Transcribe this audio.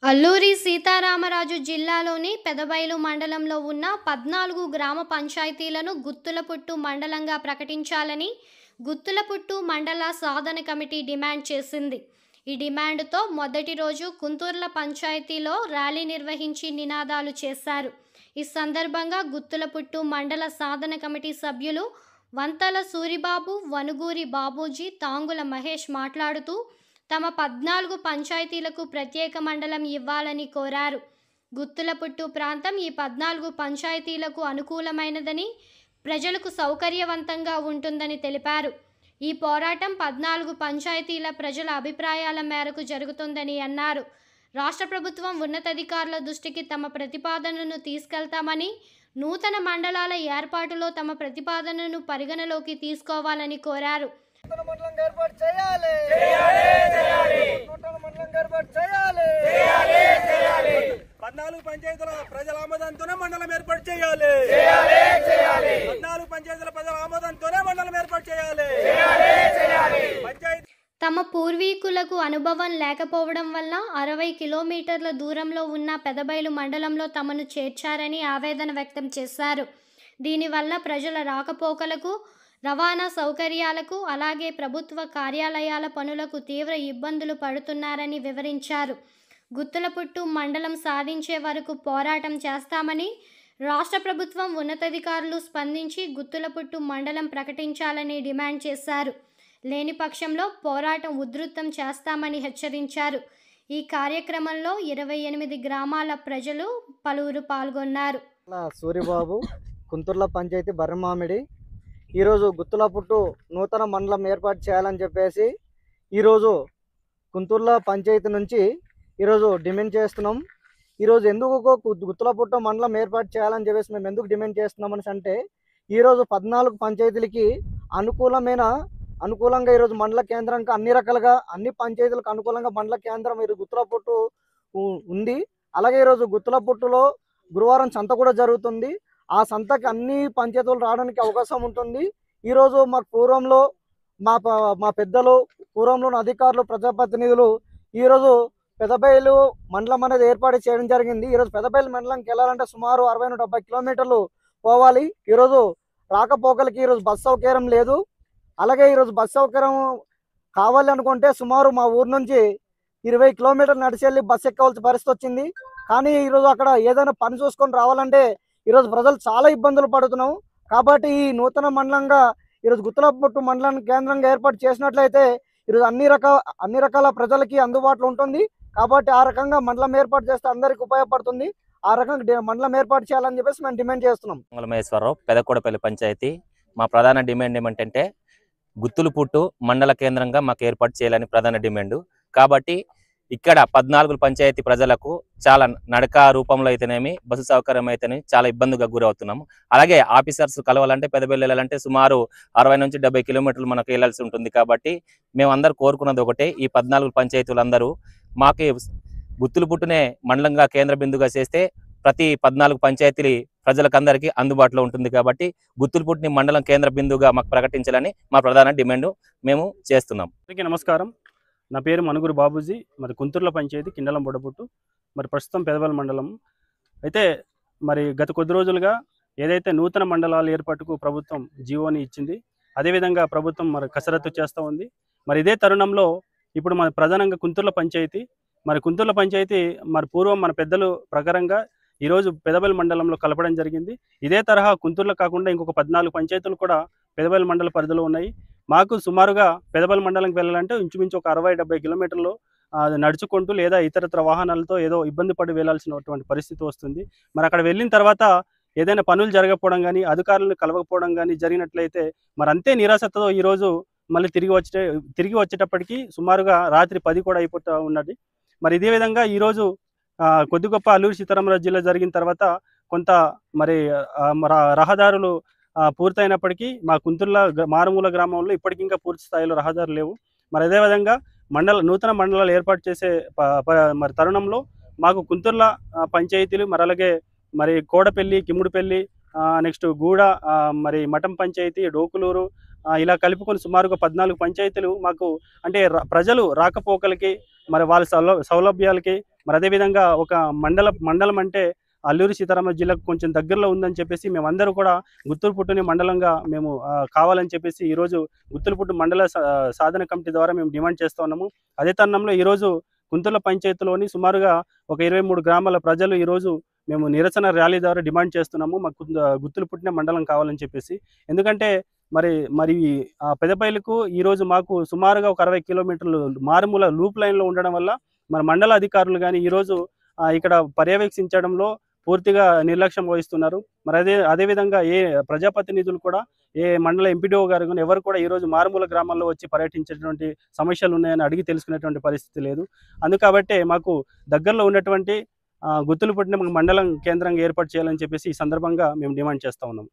అల్లూరి సీతారామరాజు జిల్లాలోని పెదబయలు మండలంలో ఉన్న 14 గ్రామ పంచాయతీలను గుత్తులపుట్టు మండలంగా ప్రకటించాలని గుత్తులపుట్టు మండల సాధన కమిటీ డిమాండ్ చేసింది. ఈ డిమాండ్తో మొదటి రోజు కుంతూర్ల పంచాయతీలో ర్యాలీ నిర్వహించి నినాదాలు చేశారు. ఈ సందర్భంగా గుత్తులపుట్టు మండల సాధన కమిటీ సభ్యులు వంతల సూరిబాబు, వనుగూరి బాబూజీ, తాంగుల మహేష్ మాట్లాడుతూ తమ 14 పంచాయతీలకు ప్రత్యేక మండలం ఇవ్వాలని కోరారు. గుత్తులపుట్టు ప్రాంతం ఈ 14 పంచాయతీలకు అనుకూలమైనదని, ప్రజలకు సౌకర్యవంతంగా ఉంటుందని తెలిపారు. ఈ పోరాటం 14 పంచాయతీల ప్రజల అభిప్రాయాల మేరకు జరుగుతుందని అన్నారు. రాష్ట్ర ప్రభుత్వం ఉన్నతాధికారుల దృష్టికి తమ ప్రతిపాదనను తీసుకెళ్తామని, నూతన మండలాల ఏర్పాటులో తమ ప్రతిపాదనను పరిగణలోకి తీసుకోవాలని కోరారు. మండలం ఏర్పాటు చేయాలి. 14 పంచాయతీల ప్రజల ఆమోదంతోనే మండలం ఏర్పాటు చేయాలి. 14 పంచాయతీల ప్రజల ఆమోదంతోనే మండలం ఏర్పాటు చేయాలి. తమ పూర్వీకులకు అనుభవం లేకపోవడం వల్ల 60 కిలోమీటర్ల దూరంలో ఉన్న పెదబయలు మండలంలో తమను చేర్చారని ఆవేదన వ్యక్తం చేశారు. దీనివల్ల ప్రజల రాకపోకలకు, రవాణా సౌకర్యాలకు, అలాగే ప్రభుత్వ కార్యాలయాల పనులకు తీవ్ర ఇబ్బందులు పడుతున్నారని వివరించారు. గుత్తులపుట్టు మండలం సాధించే వరకు పోరాటం చేస్తామని, రాష్ట్ర ప్రభుత్వం ఉన్నతాధికారులు స్పందించి గుత్తులపుట్టు మండలం ప్రకటించాలని డిమాండ్ చేశారు. లేని పక్షంలో పోరాటం ఉధృతం చేస్తామని హెచ్చరించారు. ఈ కార్యక్రమంలో 28 గ్రామాల ప్రజలు పలువురు పాల్గొన్నారు. సూరిబాబు, కుంతూర్ల పంచాయతీ బర్రమామిడి. ఈరోజు గుత్తులపుట్టు నూతన మండలం ఏర్పాటు చేయాలని చెప్పేసి ఈరోజు కుంతూర్ల పంచాయతీ నుంచి ఈరోజు డిమాండ్ చేస్తున్నాం. ఈరోజు ఎందుకు గుత్తులపుట్టు మండలం ఏర్పాటు చేయాలని చెప్పేసి మేము ఎందుకు డిమాండ్ చేస్తున్నామని అంటే, ఈరోజు 14 పంచాయతీలకి అనుకూలంగా ఈరోజు మండల కేంద్రంగా అన్ని రకాలుగా అన్ని పంచాయతీలకు అనుకూలంగా మండల కేంద్రం ఈరోజు గుత్తులపుట్టు ఉంది. అలాగే ఈరోజు గుత్తులపుట్టులో గురువారం సంత కూడా జరుగుతుంది. ఆ సంతకి అన్ని పంచాయతీలు రావడానికి అవకాశం ఉంటుంది. ఈరోజు మాకు పూర్వంలో మా పెద్దలు, పూర్వంలోని అధికారులు, ప్రజాప్రతినిధులు ఈరోజు పెదబయలు మండలం అనేది ఏర్పాటు చేయడం జరిగింది. ఈరోజు పెదబయలు మండలంకి వెళ్ళాలంటే సుమారు 60-70 కిలోమీటర్లు పోవాలి. ఈరోజు రాకపోకలకి ఈరోజు బస్ సౌకర్యం లేదు. అలాగే ఈరోజు బస్ సౌకర్యం కావాలి అనుకుంటే సుమారు మా ఊరు నుంచి 20 కిలోమీటర్లు నడిచి వెళ్ళి బస్సు ఎక్కవలసిన పరిస్థితి వచ్చింది. కానీ ఈరోజు అక్కడ ఏదైనా పని చూసుకొని రావాలంటే ఈరోజు ప్రజలు చాలా ఇబ్బందులు పడుతున్నాం. కాబట్టి ఈ నూతన మండలంగా ఈరోజు గుత్తులపుట్టు మండలాన్ని కేంద్రంగా ఏర్పాటు చేసినట్లయితే ఈరోజు అన్ని రకాల ప్రజలకి అందుబాటులో ఉంటుంది. కాబట్టి ఆ రకంగా మండలం ఏర్పాటు చేస్తే అందరికి ఉపయోగపడుతుంది. ఆ రకంగా మండలం ఏర్పాటు చేయాలని చెప్పేసి మేము డిమాండ్ చేస్తున్నాం. మహేశ్వరరావు, పెదకోడపల్లి పంచాయతీ. మా ప్రధాన డిమాండ్ ఏమంటే గుత్తులపుట్టు మండల కేంద్రంగా మాకు ఏర్పాటు చేయాలని ప్రధాన డిమాండ్. కాబట్టి ఇక్కడ 14 పంచాయతీ ప్రజలకు చాలా నడక రూపంలో అయితేనేమి, బస్సు సౌకర్యం అయితేనేమి చాలా ఇబ్బందిగా గురవుతున్నాము. అలాగే ఆఫీసర్స్ కలవాలంటే పెదబయలు వెళ్ళాలంటే సుమారు 60-70 కిలోమీటర్లు మనకు వెళ్ళాల్సి ఉంటుంది. కాబట్టి మేమందరూ కోరుకున్నది ఒకటే, ఈ 14 పంచాయతీలందరూ మాకు గుత్తులపుట్టునే మండలంగా కేంద్ర బిందుగా చేస్తే ప్రతి 14 పంచాయతీలు ప్రజలకందరికీ అందుబాటులో ఉంటుంది. కాబట్టి గుత్తులపుట్టుని మండలం కేంద్ర బిందుగా మాకు ప్రకటించాలని మా ప్రధాన డిమాండ్ మేము చేస్తున్నాం. నమస్కారం. నా పేరు మనుగురు బాబూజీ. మరి కుంతూర్ల పంచాయతీ, కిండలం బొడపుట్టు. మరి ప్రస్తుతం పెదబయలు మండలం. అయితే మరి గత కొద్ది రోజులుగా ఏదైతే నూతన మండలాల ఏర్పాటుకు ప్రభుత్వం జీవోని ఇచ్చింది, అదేవిధంగా ప్రభుత్వం మరి కసరత్తు చేస్తూ ఉంది. మరి ఇదే తరుణంలో ఇప్పుడు మన ప్రధానంగా కుంతూర్ల పంచాయతీ మరి పూర్వం మన పెద్దలు ప్రకారంగా ఈరోజు పెదబయలు మండలంలో కలపడం జరిగింది. ఇదే తరహా కుంతూర్లో కాకుండా ఇంకొక 14 పంచాయతీలు కూడా పెదబయలు మండల పరిధిలో ఉన్నాయి. మాకు సుమారుగా పెదబయలు మండలంకి వెళ్ళాలంటే ఇంచుమించు ఒక 60-70 కిలోమీటర్లు నడుచుకుంటూ లేదా ఇతరత్ర వాహనాలతో ఏదో ఇబ్బంది పడి వెళ్లాల్సినటువంటి పరిస్థితి వస్తుంది. మరి అక్కడ వెళ్ళిన తర్వాత ఏదైనా పనులు జరగకపోవడం కానీ, అధికారులను కలవకపోవడం కానీ జరిగినట్లయితే మరి అంతే నిరాశతో ఈరోజు మళ్ళీ తిరిగి వచ్చేటప్పటికి సుమారుగా రాత్రి 10 కూడా అయిపోతూ ఉన్నది. మరి ఇదే విధంగా ఈరోజు కొద్ది గొప్ప అల్లూరి సీతారామరాజు జిల్లా జరిగిన తర్వాత కొంత మరి రహదారులు పూర్తయినప్పటికీ మా కుంతూర్ల మారుమూల గ్రామంలో ఇప్పటికి ఇంకా పూర్తి స్థాయిలో రహదారులు లేవు. మరి అదేవిధంగా నూతన మండలాలు ఏర్పాటు చేసే మరి తరుణంలో మాకు కుంతూర్ల పంచాయతీలు, మరి అలాగే మరి కోడపల్లి, కిమ్ముడిపల్లి, నెక్స్ట్ గూడ, మరి మఠం పంచాయతీ, డోకులూరు, ఇలా కలుపుకొని సుమారుగా 14 పంచాయతీలు మాకు అంటే ప్రజలు రాకపోకలకి మరి వాళ్ళ సౌలభ్యాలకి మరి అదేవిధంగా ఒక మండలం అంటే అల్లూరి సీతారామరాజు జిల్లాకు కొంచెం దగ్గరలో ఉందని చెప్పేసి మేమందరూ కూడా గుత్తులపుట్టుని మండలంగా మేము కావాలని చెప్పేసి ఈరోజు గుత్తులపుట్టు మండల సాధన కమిటీ ద్వారా మేము డిమాండ్ చేస్తూ ఉన్నాము. అదే తరుణంలో ఈరోజు కుంతుర్ల పంచాయతీలోని సుమారుగా ఒక 23 గ్రామాల ప్రజలు ఈరోజు మేము నిరసన ర్యాలీ ద్వారా డిమాండ్ చేస్తున్నాము మాకు గుత్తులపుట్టిన మండలం కావాలని చెప్పేసి. ఎందుకంటే మరి పెదపల్లికు ఈరోజు మాకు సుమారుగా ఒక 60 కిలోమీటర్లు మారుమూల లూప్ లైన్లో ఉండడం వల్ల మన మండల అధికారులు కానీ ఈరోజు ఇక్కడ పర్యవేక్షించడంలో పూర్తిగా నిర్లక్ష్యం వహిస్తున్నారు. మరి అదేవిధంగా ఏ ప్రజాప్రతినిధులు కూడా ఏ మండల ఎంపీడీఓ గారు కానీ ఎవరు కూడా ఈరోజు మారుమూల గ్రామాల్లో వచ్చి పర్యటించేటువంటి సమస్యలు ఉన్నాయని అడిగి తెలుసుకునేటువంటి పరిస్థితి లేదు. అందుకబట్టే మాకు దగ్గరలో ఉన్నటువంటి గుత్తులపుట్టిన మండలం కేంద్రంగా ఏర్పాటు చేయాలని చెప్పేసి ఈ సందర్భంగా మేము డిమాండ్ చేస్తూ ఉన్నాం.